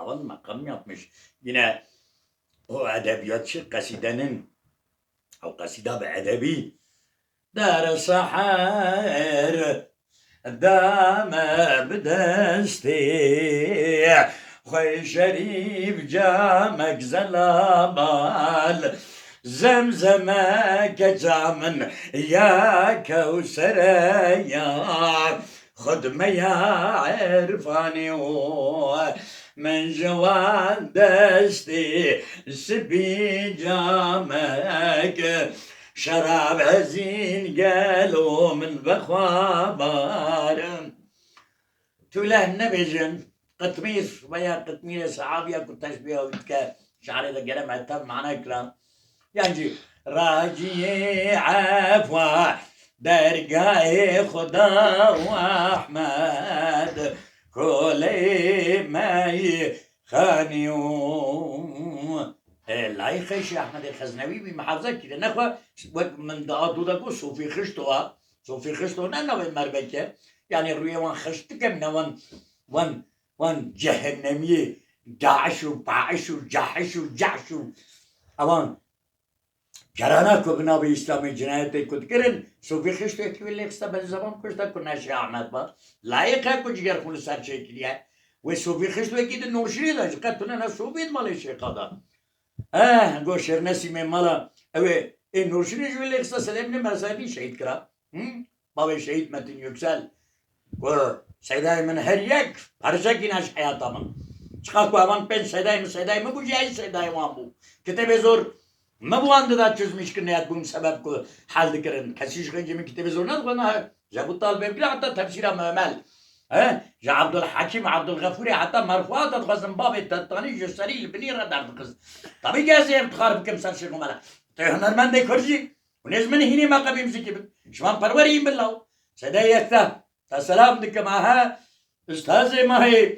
Havan makam yapmış. Yine o edebiyatçı kasidenin o kaside ve edebi dar sahar دام بدستي خوي شريف جامك زلابال زمزمك جامن يا كوثر يا خدمة يا عرفاني من جوان دستي سبي جامك شراب هزين قالوا من بخوابارم تله نبجن قطمير ويا قطمير صحابيا كنت تشبيه ويتكا شعري ذا قلم عتاب معنا كلام يعني راجي عفوا درقاي خدا واحمد كولي ماي خانيوم لا يخش أحمد الخزنوي بمحافظة كده نخوة من دعاء دودكو صوفي خشتوا ننوي مربكة يعني روي وان خشتك من وان جهنمية داعش وباعش وجحش وجعش أوان جرانا كوغنا بإسلامي جنايتي كنت كرن صوفي خشتوا يكوي اللي خستا بالزمان كشتا كنا شيء أحمد با لا يخي كو جگر خون سر شيء كده وصوفي خشتوا يكيد النوشري دا قد أنا صوفي مالي شيء قادا گوشر نسیم مالا اوه این نورشینی جویلی اقصا سلیم مذهبی شهید کرا بابا شهید متین yüksel و سیدای من her یک parça ginaş hayatımın çıkak bu aman ben sedayım bu cahil sedayım bu kitabı zor ما bu anda da çözmüş ki ne yat bunun sebep ko hal dikirin kasiş gıncımın kitabı zor ne bana Cabut Talib bile hatta tefsira müemel جا عبد الحكيم عبد الغفوري حتى مرفوعات تخزن باب التطاني جسري البني ردار تخز طبي جازي بتخارب كم سنة شيخ مالا تهنر من دي كرجي ونزمن هني ما قبيم زكي شمان پروريين بالله سيدا يكتا تسلام دك معها استاذي ما هي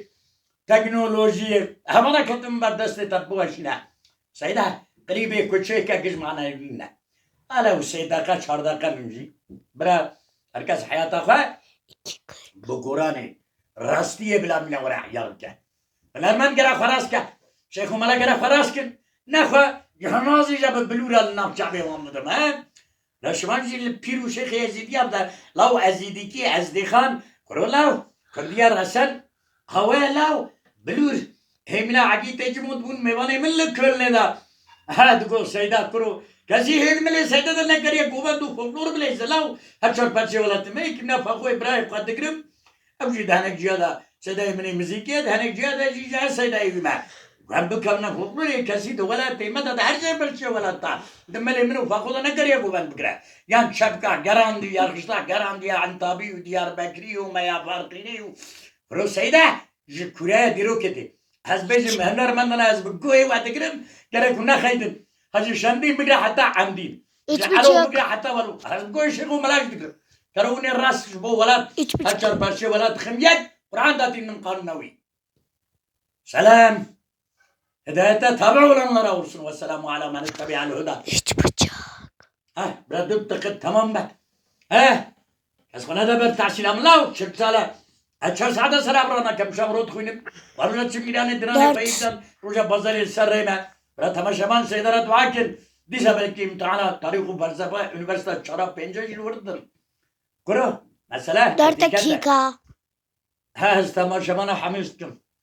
تكنولوجي همانا كتم بردست تطبوها شنا سيدا قريبي كوچه كاكش معنا يبينا ألا وسيدا كا چاردا كا ممجي برا هركز حياتا خواه bu Kur'an'ı rastiye bile mine vura yarke. Önermen gere faras ke. Şeyh Umala gere faras ke. Nefhe cihanazi jabe blural nafcabe mamudum ha. Leşman jil piru Şeyh Yazidi abda lav azidiki azdihan kuru lav kurdiyar Hasan hava lav blur hemla agi tecmud bun mevane milli kölne da. Ha dugo seyda kuru Kasi hizmele seyda da ne kariye govendu folklor bile izlav. Hepçer parça olattı. Meykim ne faku İbrahim kadıkırım. Evci denek cihada seyda mini müzikiye denek cihada cihada seyda evime. Ben bu kamna folklor kasi de vela teymada da her şey parça olatta. Demeli minu faku da ne kariye goven bikre. Yan şapka garandi yargıçta garandi antabi diyar bekri u meya farkini u. Pro seyda jikure diroketi. Hazbejim henermendana hazb goy vatıkırım. Gerek ne kaydın. هجي شندين بقرا حتى عمدين جعلوا بقرا حتى ولو هزقوا يشغلوا ملاك ذكر كروني الراس شبو ولاد هجر برشي ولاد خميات قرآن داتي من قرنوي سلام هدايته تابعوا لنا رسول والسلام على من اتبع الهدى بردب تقد تمام بك بس خنا ده برتعشي لاملاو شرط سالا هجر سعادة سرابرنا كم شامرود خوينم ورجت شميراني دراني فايدان رجع بزاري السريمة برا تماشامان سيدارة دعاكن ديسا belki imtihana tarih felsefe üniversite çarap pence yıl vardır. Kuru mesela 4 dakika. Ha tamaşamana hamistüm.